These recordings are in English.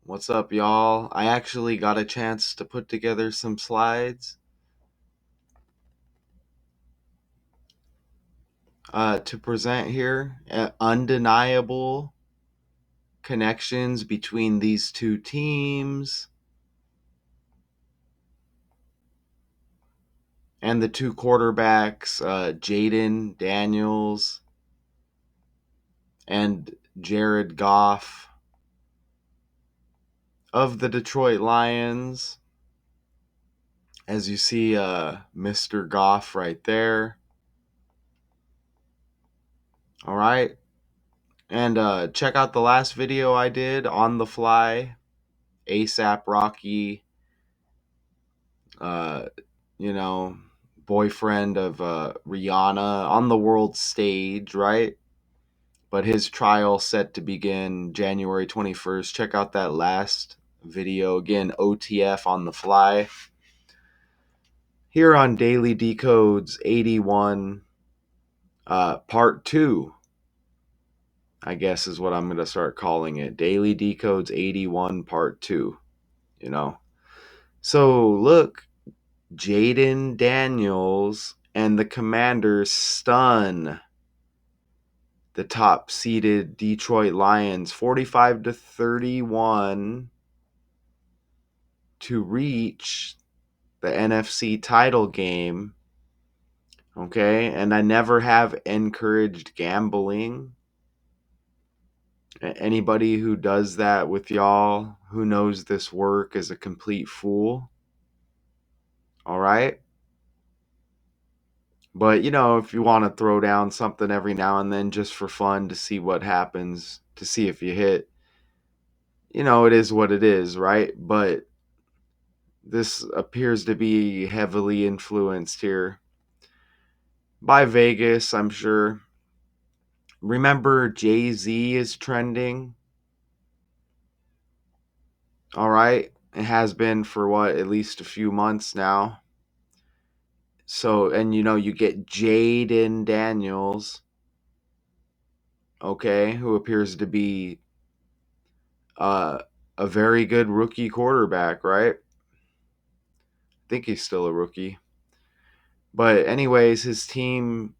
What's up, y'all? I actually got a chance to put together some slides to present here. Undeniable connections between these two teams and the two quarterbacks, Jayden Daniels and Jared Goff of the Detroit Lions. As you see, Mr. Goff right there. All right. And check out the last video I did on the fly. ASAP Rocky, uh, you know, boyfriend of Rihanna on the world stage, right? But his trial set to begin January 21st. Check out that last video. Again, OTF on the fly. Here on Daily Decodes 81, part 2, I guess is what I'm going to start calling it. Daily Decodes 81, part 2, you know. So, look, Jayden Daniels and the Commanders stun the top seeded Detroit Lions 45-31 to reach the NFC title game. Okay, and I never have encouraged gambling. Anybody who does that with y'all who knows this work is a complete fool. All right? But, if you want to throw down something every now and then just for fun to see what happens, to see if you hit, it is what it is, right? But this appears to be heavily influenced here by Vegas, I'm sure. Remember, Jay-Z is trending. All right. It has been for at least a few months now. So, and you get Jayden Daniels, okay, who appears to be uh, a very good rookie quarterback, right? I think he's still a rookie. But anyways, his team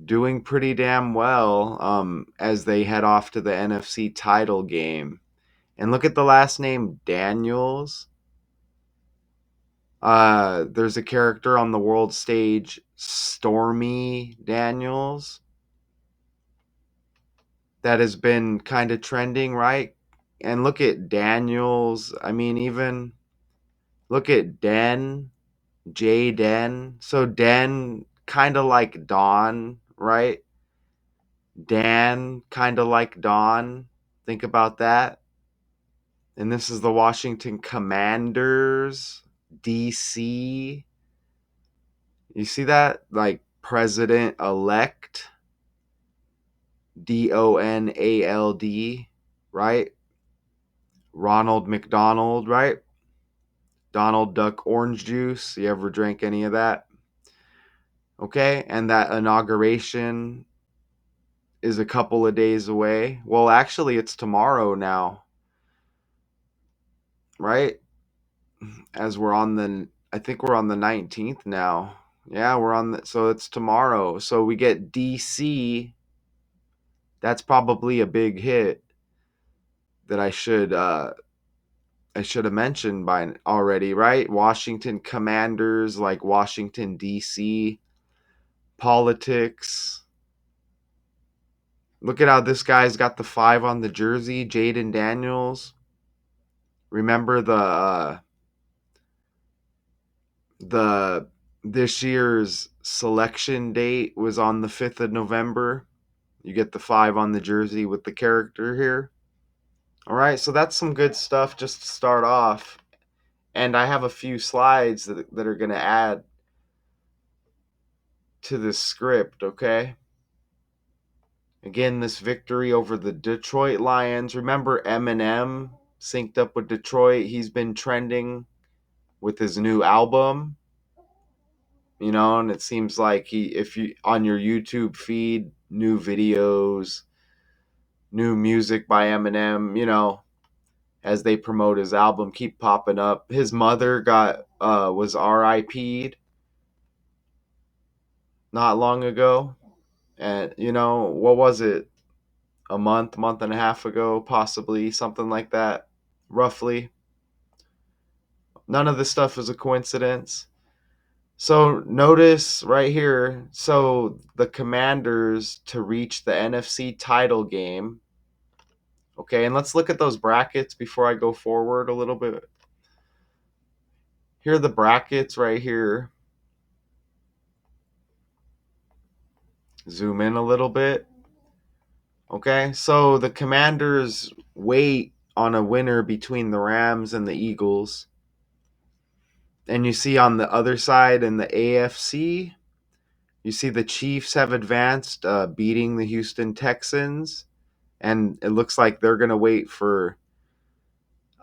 doing pretty damn well as they head off to the NFC title game. And look at the last name, Daniels. There's a character on the world stage, Stormy Daniels, that has been kind of trending, right? And look at Daniels. I mean, even look at Jayden. So Den, kind of like Don, right? Dan, kind of like Don. Think about that. And this is the Washington Commanders, DC. You see that? Like President elect, Donald, right? Ronald McDonald, right? Donald Duck orange juice. You ever drank any of that? Okay. And that inauguration is a couple of days away. Well, actually, it's tomorrow now, right? As I think we're on the 19th now. Yeah, so it's tomorrow. So we get DC. That's probably a big hit that I should have mentioned by already, right? Washington Commanders, like Washington DC politics. Look at how this guy's got the 5 on the jersey, Jayden Daniels. Remember the this year's selection date was on the 5th of November. You get the 5 on the jersey with the character here. All right, so that's some good stuff just to start off. And I have a few slides that are going to add to this script, okay? Again, this victory over the Detroit Lions. Remember Eminem synced up with Detroit? He's been trending with his new album, and it seems like if you on your YouTube feed, new videos, new music by Eminem, as they promote his album, keep popping up. His mother got was RIP'd not long ago. And what was it? A month and a half ago, possibly, something like that, roughly. None of this stuff is a coincidence. So notice right here, so the Commanders to reach the NFC title game. Okay, and let's look at those brackets before I go forward a little bit. Here are the brackets right here. Zoom in a little bit. Okay, so the Commanders wait on a winner between the Rams and the Eagles. And you see on the other side in the AFC, you see the Chiefs have advanced, beating the Houston Texans. And it looks like they're going to wait for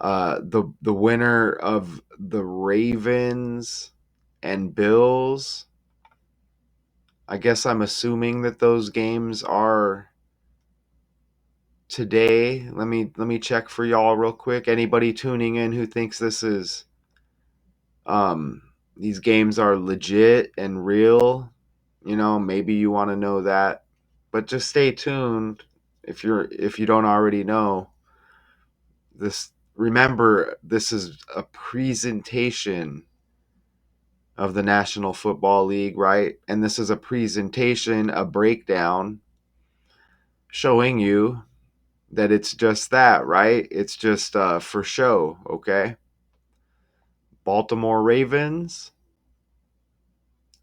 the winner of the Ravens and Bills. I guess I'm assuming that those games are today. Let me check for y'all real quick. Anybody tuning in who thinks this is these games are legit and real, maybe you want to know that. But just stay tuned if you don't already know. This Remember, this is a presentation of the National Football League, right? And this is a presentation, a breakdown showing you that it's just that, right? It's just for show, okay? Baltimore Ravens.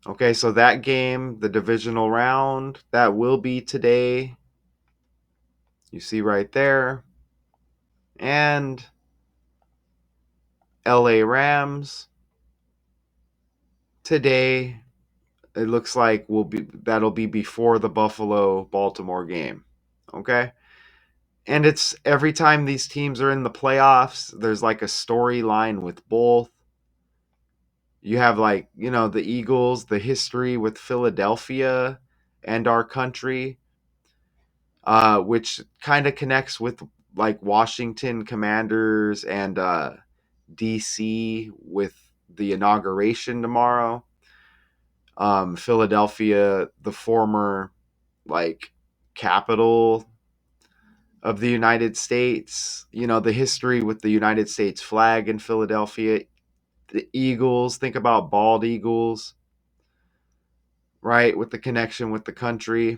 Okay, so that game, the divisional round, that will be today. You see right there. And LA Rams today. It looks like that'll be before the Buffalo Baltimore game. Okay? And it's every time these teams are in the playoffs, there's like a storyline with both. You have the Eagles, the history with Philadelphia and our country, which kind of connects with like Washington Commanders and DC with the inauguration tomorrow. Philadelphia, the former like capital of the United States, the history with the United States flag in Philadelphia, the Eagles, think about bald eagles, right? With the connection with the country.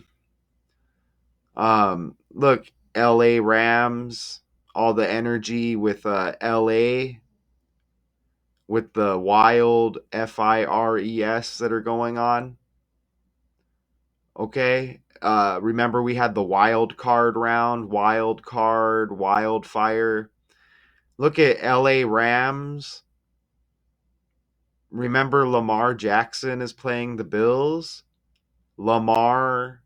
Look, LA Rams, all the energy with LA with the wild FIRES that are going on. Okay. Remember we had the wild card round, wild card, wildfire. Look at LA Rams. Remember Lamar Jackson is playing the Bills? Lamar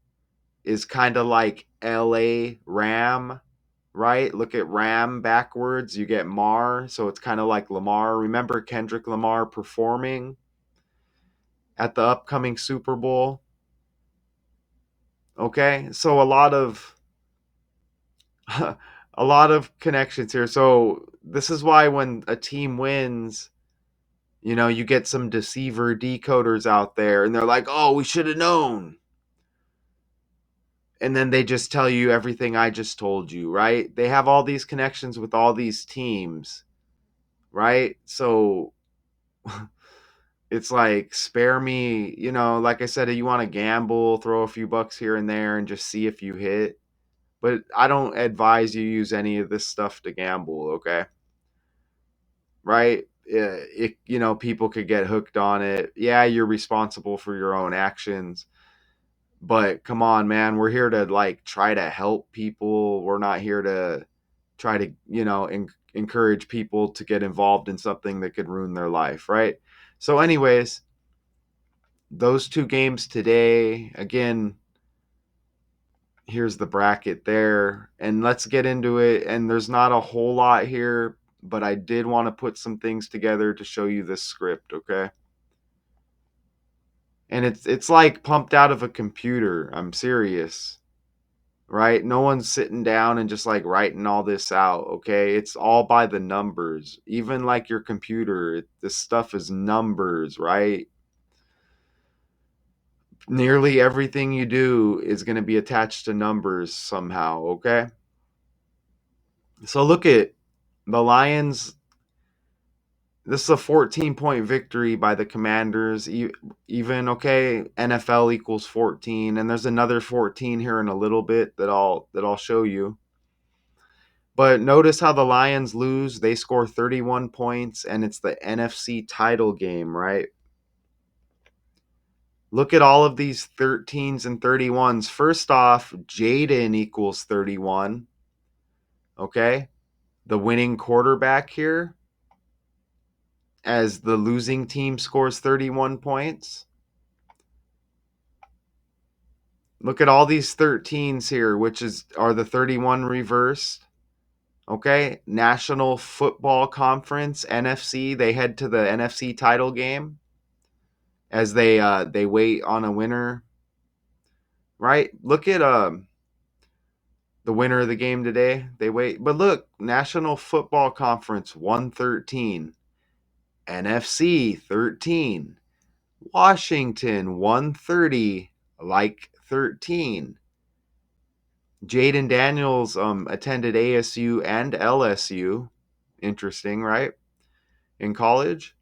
is kind of like LA Ram, right? Look at Ram backwards, you get Mar, so it's kind of like Lamar. Remember Kendrick Lamar performing at the upcoming Super Bowl? Okay? So a lot of connections here. So this is why when a team wins, you get some deceiver decoders out there and they're like, "Oh, we should have known." And then they just tell you everything I just told you, right? They have all these connections with all these teams, right? So it's like, spare me, like I said, you want to gamble, throw a few bucks here and there and just see if you hit. But I don't advise you use any of this stuff to gamble, okay? Right? People could get hooked on it. Yeah, you're responsible for your own actions. But come on, man, we're here to like try to help people. We're not here to try to, encourage people to get involved in something that could ruin their life, right? So, anyways, those two games today, again, here's the bracket there. And let's get into it. And there's not a whole lot here, but I did want to put some things together to show you this script, okay? And it's like pumped out of a computer. I'm serious. right? No one's sitting down and just like writing all this out, okay? It's all by the numbers. Even like your computer, this stuff is numbers, right? Nearly everything you do is going to be attached to numbers somehow, okay? So look at the Lions. This is a 14-point victory by the Commanders. Even okay, NFL equals 14, and there's another 14 here in a little bit that I'll show you. But notice how the Lions lose. They score 31 points, and it's the NFC title game, right? Look at all of these 13s and 31s. First off, Jayden equals 31. Okay? The winning quarterback here, as the losing team scores 31 points. Look at all these 13s here, which are the 31 reversed. Okay? National Football Conference, NFC, they head to the NFC title game as they wait on a winner, right? Look at the winner of the game today. They wait, but look, National Football Conference 113, NFC 13, Washington 130, like 13. Jayden Daniels attended ASU and LSU. Interesting, right? In college,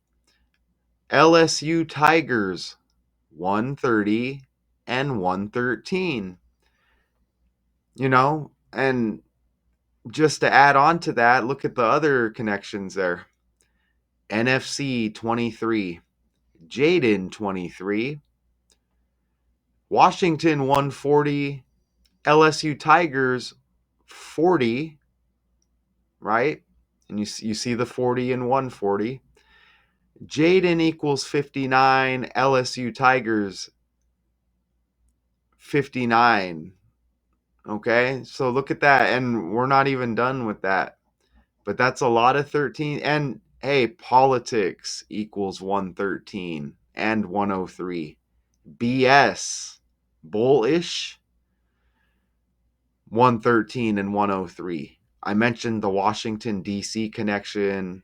LSU Tigers 130 and 113. And just to add on to that, look at the other connections there. NFC 23, Jayden 23, Washington 140, LSU Tigers 40, right? And you see the 40 and 140. Jayden equals 59, LSU Tigers 59. Okay, so look at that. And we're not even done with that. But that's a lot of 13. And hey, politics equals 113 and 103. BS, bullish, 113 and 103. I mentioned the Washington, D.C. connection,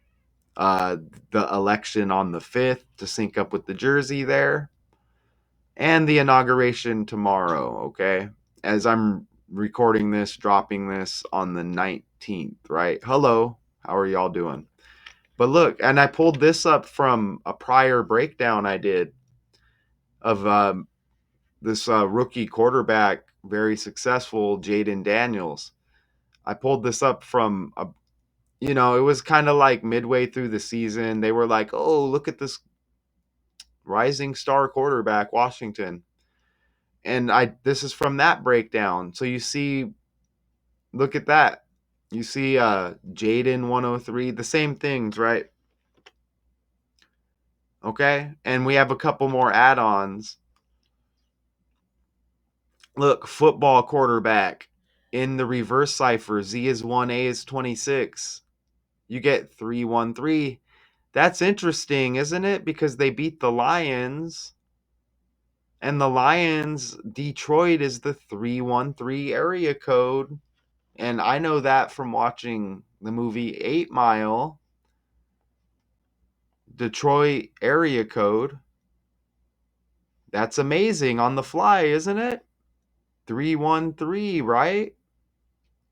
uh, the election on the 5th to sync up with the jersey there, and the inauguration tomorrow, okay? As I'm recording this, dropping this on the 19th, right? Hello, how are y'all doing? But look, and I pulled this up from a prior breakdown I did of this rookie quarterback, very successful, Jayden Daniels. I pulled this up from it was kind of like midway through the season. They were like, "Oh, look at this rising star quarterback, Washington." And this is from that breakdown. So you see, look at that. You see Jayden 103, the same things, right? Okay? And we have a couple more add-ons. Look, football quarterback in the reverse cipher. Z is 1, A is 26. You get 313. That's interesting, isn't it? Because they beat the Lions. And the Lions, Detroit is the 313 area code. And I know that from watching the movie 8 Mile. Detroit area code. That's amazing on the fly, isn't it? 313, right?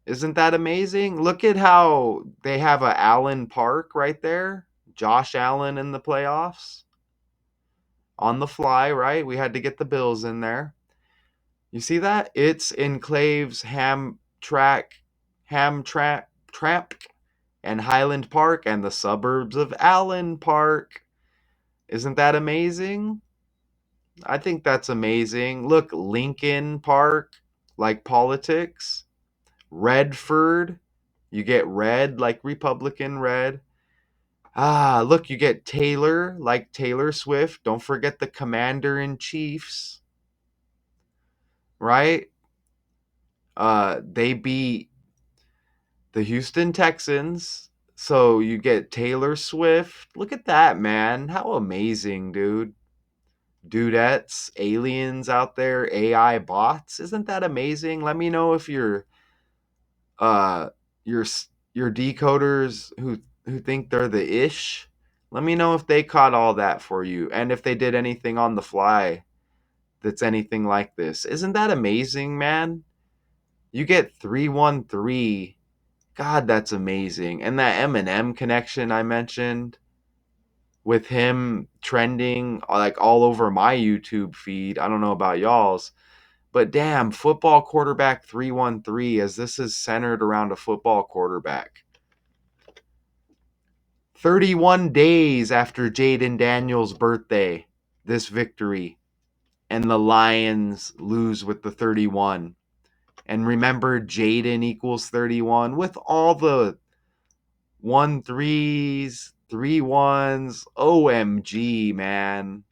Isn't that amazing? Look at how they have a Allen Park right there. Josh Allen in the playoffs. On the fly, right? We had to get the Bills in there. You see that? It's Enclaves, Tramp, and Highland Park, and the suburbs of Allen Park. Isn't that amazing? I think that's amazing. Look, Lincoln Park, like politics. Redford, you get red, like Republican red. Ah, look, you get Taylor, like Taylor Swift. Don't forget the Commander in Chiefs, right? They beat the Houston Texans. So you get Taylor Swift. Look at that, man. How amazing, dude. dudettes, aliens out there, AI bots. Isn't that amazing? Let me know if uh your your decoders who think they're the ish. Let me know if they caught all that for you and if they did anything on the fly that's anything like this. Isn't that amazing, man? You get 313. God, that's amazing. And that Eminem connection I mentioned with him trending like all over my YouTube feed. I don't know about y'all's, but damn, football quarterback 313, as this is centered around a football quarterback. 31 days after Jayden Daniels' birthday, this victory, and the Lions lose with the 31. And remember, Jayden equals 31 with all the 1-3s, 3-1s. OMG, man.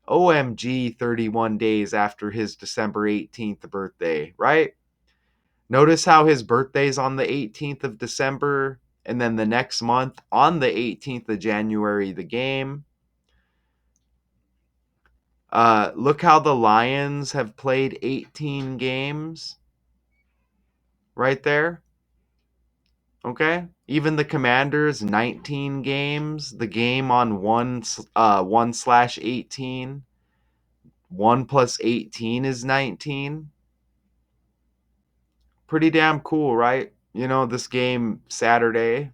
OMG, 31 days after his December 18th birthday, right? Notice how his birthday's on the 18th of December, and then the next month, on the 18th of January, the game. Look how the Lions have played 18 games right there. Okay? Even the Commanders, 19 games. The game on 1/18. 1 plus 18 is 19. Pretty damn cool, right? You know, this game yesterday.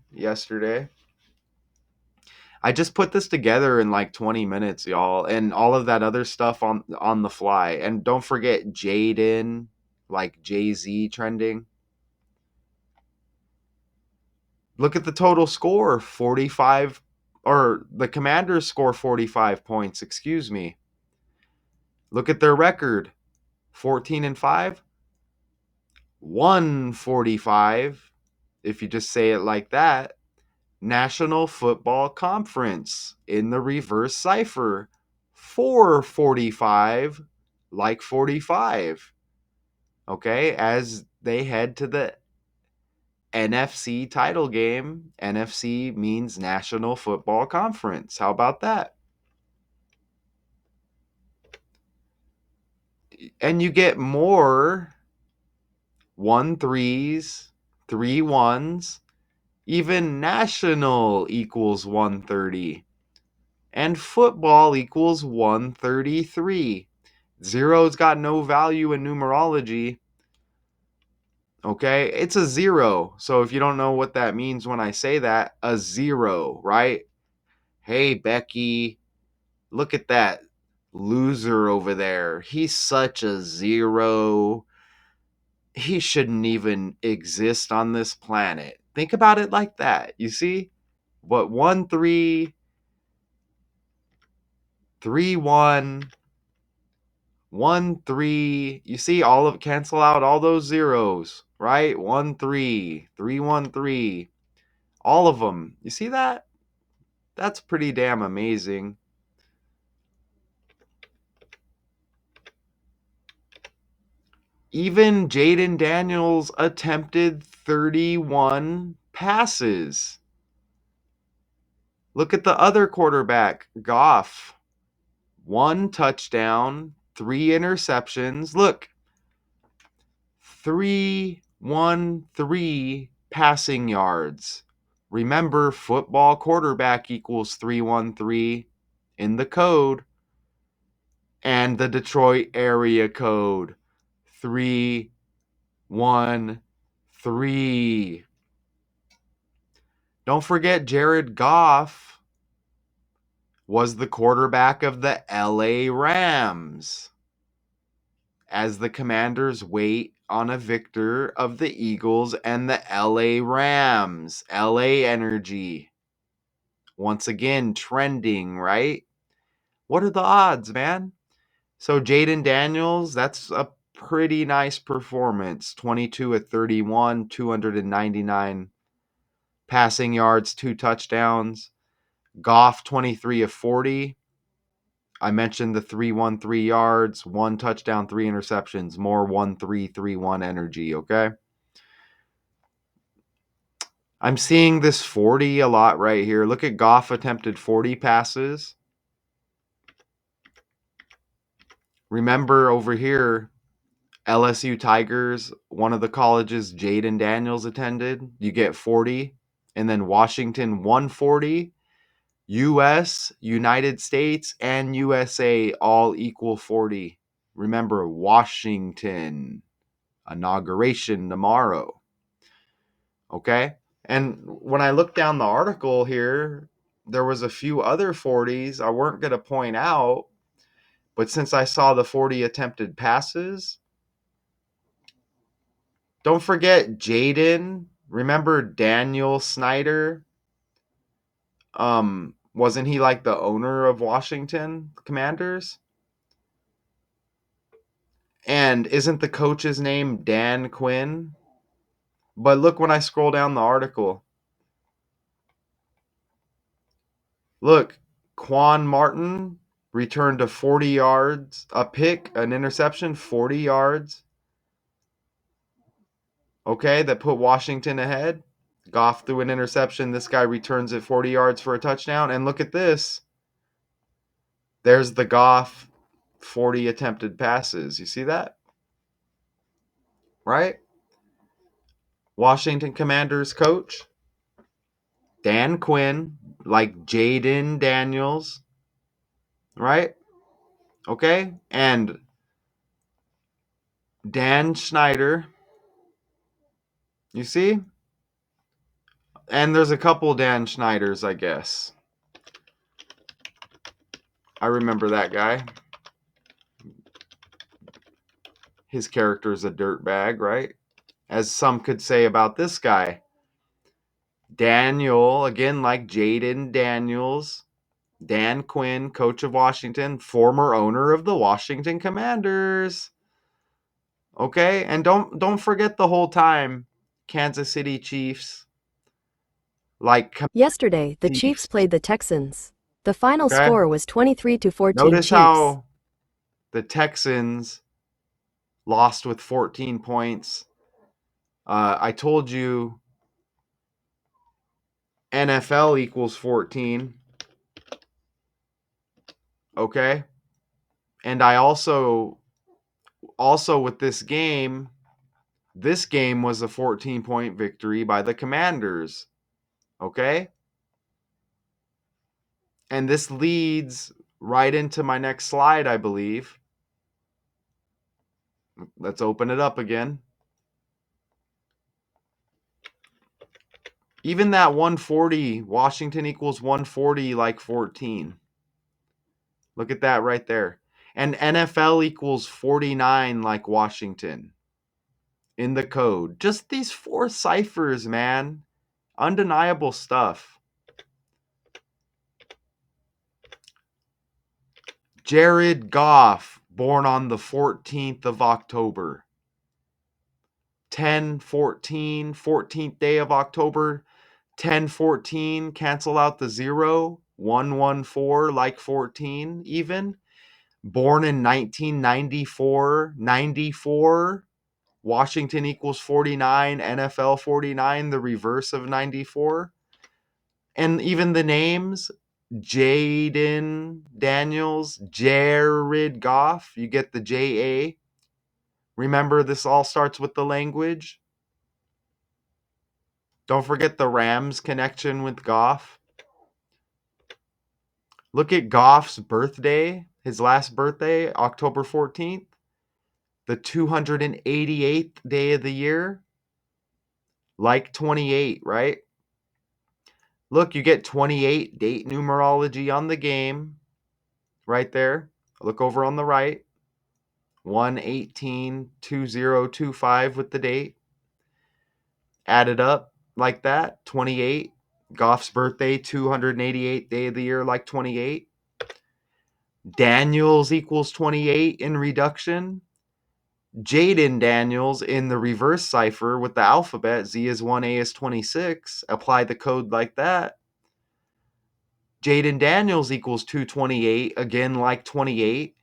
I just put this together in like 20 minutes, y'all, and all of that other stuff on the fly. And don't forget Jayden, like Jay-Z trending. Look at the total score, 45, or the Commanders score 45 points, excuse me. Look at their record, 14-5, 145, if you just say it like that. National Football Conference in the reverse cipher, 445, like 45. Okay, as they head to the NFC title game. NFC means National Football Conference. How about that? And you get more 1-3s, 3-1s, even national equals 130. And football equals 133. Zero's got no value in numerology. Okay, it's a zero. So if you don't know what that means when I say that, a zero, right? Hey, Becky, look at that loser over there. He's such a zero. He shouldn't even exist on this planet. Think about it like that. You see? But 1-3, 3-1, 1-3. You see all of cancel out all those zeros, right? 1-3, 3-1-3. All of them. You see that? That's pretty damn amazing. Even Jayden Daniels attempted 31 passes. Look at the other quarterback, Goff. 1 touchdown, 3 interceptions. Look, 313 passing yards. Remember, football quarterback equals 313 in the code, and the Detroit area code 313. Don't forget Jared Goff was the quarterback of the LA Rams as the Commanders wait on a victor of the Eagles and the LA Rams. LA energy. Once again, trending, right? What are the odds, man? So Jayden Daniels, that's a pretty nice performance. 22 at 31, 299 passing yards, 2 touchdowns. Goff, 23 of 40. I mentioned the 313 yards, 1 touchdown, 3 interceptions, more 1-3-3-1 energy, okay? I'm seeing this 40 a lot right here. Look at Goff attempted 40 passes. Remember over here, LSU Tigers, one of the colleges Jayden Daniels attended, you get 40. And then Washington 140. US, United States, and USA all equal 40. Remember, Washington, inauguration tomorrow. Okay? And when I looked down the article here, there was a few other 40s I weren't going to point out, but since I saw the 40 attempted passes, don't forget Jayden. Remember Daniel Snyder? Wasn't he like the owner of Washington Commanders? And isn't the coach's name Dan Quinn? But look when I scroll down the article. Look, Quan Martin returned to 40 yards, a pick, an interception, 40 yards. Okay, that put Washington ahead. Goff threw an interception. This guy returns it 40 yards for a touchdown. And look at this. There's the Goff 40 attempted passes. You see that? Right? Washington Commanders coach, Dan Quinn, like Jayden Daniels, right? Okay? And Dan Schneider, you see? And there's a couple Dan Schneiders, I guess. I remember that guy. His character's a dirtbag, right? As some could say about this guy. Daniel, again, like Jayden Daniels. Dan Quinn, coach of Washington, former owner of the Washington Commanders. Okay? And don't forget the whole time Kansas City Chiefs, like Yesterday, the Chiefs Chiefs. played the Texans. The final Okay? score was 23-14 Notice Chiefs. how the Texans lost with 14 points. I told you NFL equals 14. Okay? And I also with this game was a 14-point victory by the Commanders. Okay? And this leads right into my next slide, I believe. Let's open it up again. Even that 140, Washington equals 140 like 14. Look at that right there. And NFL equals 49 like Washington in the code. Just these four ciphers, man. Undeniable stuff. Jared Goff, born on the 14th of October. 10/14, 14th day of October. 10/14, cancel out the 0. 114 like 14 even. Born in 1994. 94. Washington equals 49. NFL 49, the reverse of 94. And even the names, Jayden Daniels, Jared Goff, you get the JA. Remember, this all starts with the language. Don't forget the Rams connection with Goff. Look at Goff's birthday, his last birthday, October 14th, the 288th day of the year. Like 28, right? Look, you get 28 date numerology on the game right there. Look over on the right. 1/18/2025 with the date. Add it up like that. 28. Goff's birthday, 288th day of the year, like 28. Daniels equals 28 in reduction. Jayden Daniels in the reverse cipher with the alphabet. Z is 1, A is 26. Apply the code like that. Jayden Daniels equals 228, again like 28.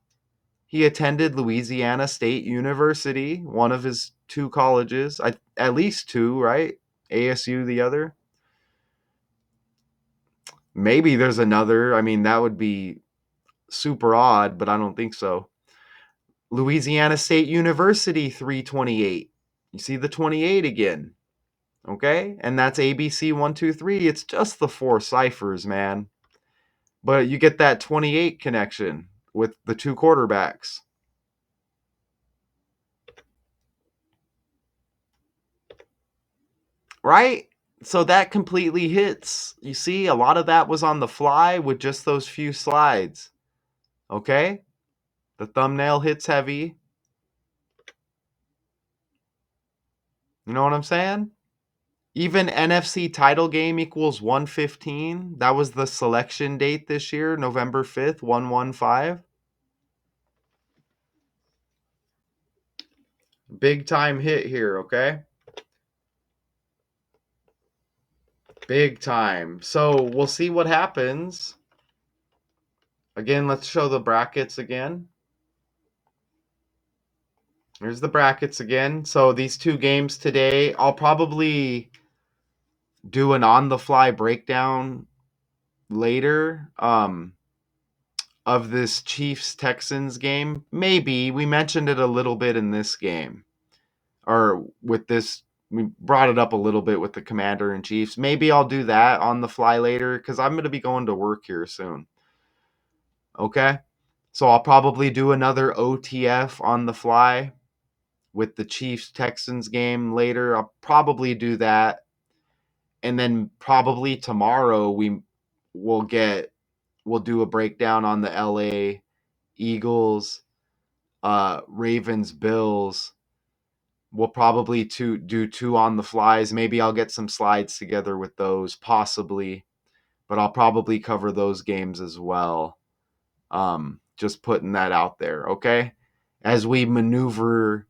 He attended Louisiana State University, one of his two colleges, at least two, right? ASU the other. Maybe there's another. I mean, that would be super odd, but I don't think so. Louisiana State University 328. You see the 28 again. Okay? And that's ABC 123. It's just the four ciphers, man. But you get that 28 connection with the two quarterbacks. Right? So that completely hits. You see, a lot of that was on the fly with just those few slides. Okay? The thumbnail hits heavy. You know what I'm saying? Even NFC title game equals 115. That was the selection date this year, November 5th, 115. Big time hit here, okay? Big time. So we'll see what happens. Again, let's show the brackets again. Here's the brackets again. So these two games today, I'll probably do an on the fly breakdown later of this Chiefs Texans game. Maybe we mentioned it a little bit in this game, or with this, we brought it up a little bit with the Commander in Chiefs. Maybe I'll do that on the fly later because I'm going to be going to work here soon. Okay, so I'll probably do another OTF on the fly with the Chiefs Texans game later. I'll probably do that, and then probably tomorrow we'll do a breakdown on the LA Eagles, Ravens, Bills. We'll probably do two on the flies. Maybe I'll get some slides together with those, possibly, but I'll probably cover those games as well. Just putting that out there, okay? As we maneuver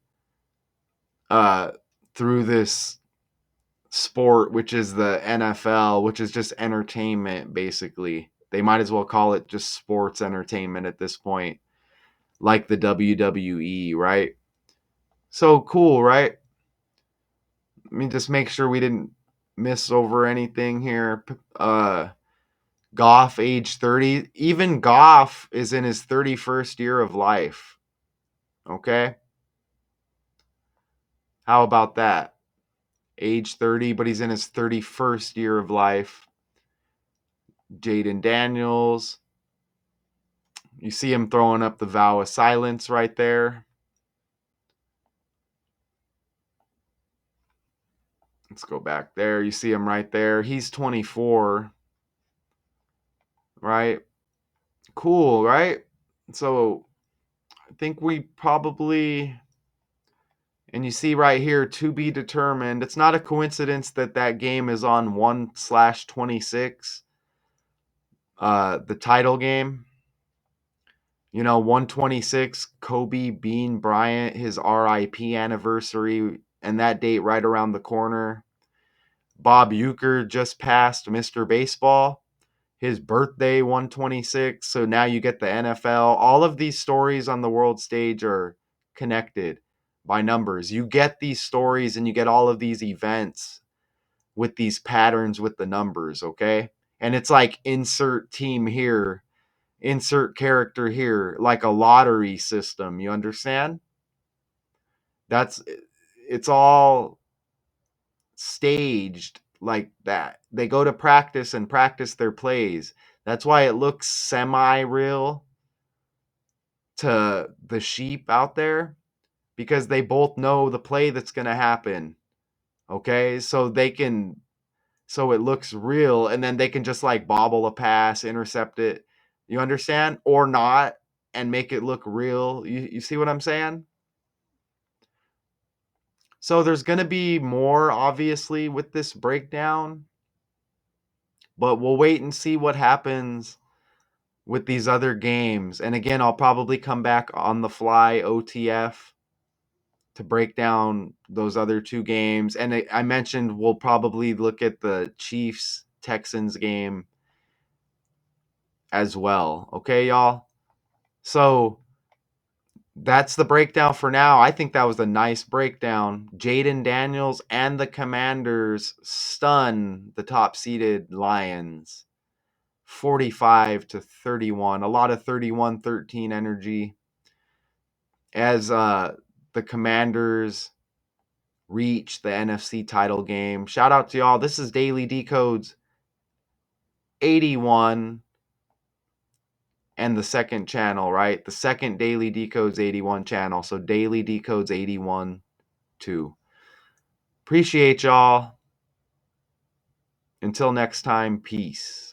uh, through this sport, which is the NFL, which is just entertainment, basically. They might as well call it just sports entertainment at this point, like the WWE, right? So cool, right? Let me just make sure we didn't miss over anything here. Goff, age 30. Even Goff is in his 31st year of life. Okay? How about that? Age 30, but he's in his 31st year of life. Jayden Daniels. You see him throwing up the vow of silence right there. Let's go back there. You see him right there. He's 24, right? Cool, right? So I think we probably, and you see right here, to be determined. It's not a coincidence that that game is on 1/26, the title game. You know, 126, Kobe Bean Bryant, his RIP anniversary, and that date right around the corner. Bob Uecker just passed, Mr. Baseball. His birthday, 126. So now you get the NFL. All of these stories on the world stage are connected by numbers. You get these stories and you get all of these events with these patterns with the numbers, okay? And it's like insert team here, insert character here, like a lottery system. You understand? That's it's all staged like that. They go to practice and practice their plays. That's why it looks semi real to the sheep out there because they both know the play that's going to happen. Okay? So it looks real and then they can just like bobble a pass, intercept it. You understand? Or not and make it look real. You see what I'm saying? So there's going to be more obviously with this breakdown, but we'll wait and see what happens with these other games. And again, I'll probably come back on the fly OTF to break down those other two games. And I mentioned we'll probably look at the Chiefs Texans game as well. Okay, y'all? So that's the breakdown for now. I think that was a nice breakdown. Jayden Daniels and the Commanders stun the top seeded Lions 45-31. A lot of 31-13 energy. as the Commanders reach the NFC title game. Shout out to y'all. This is Daily Decodes 81 and the second channel, right? The second Daily Decodes 81 channel. So Daily Decodes 81 too. Appreciate y'all. Until next time, peace.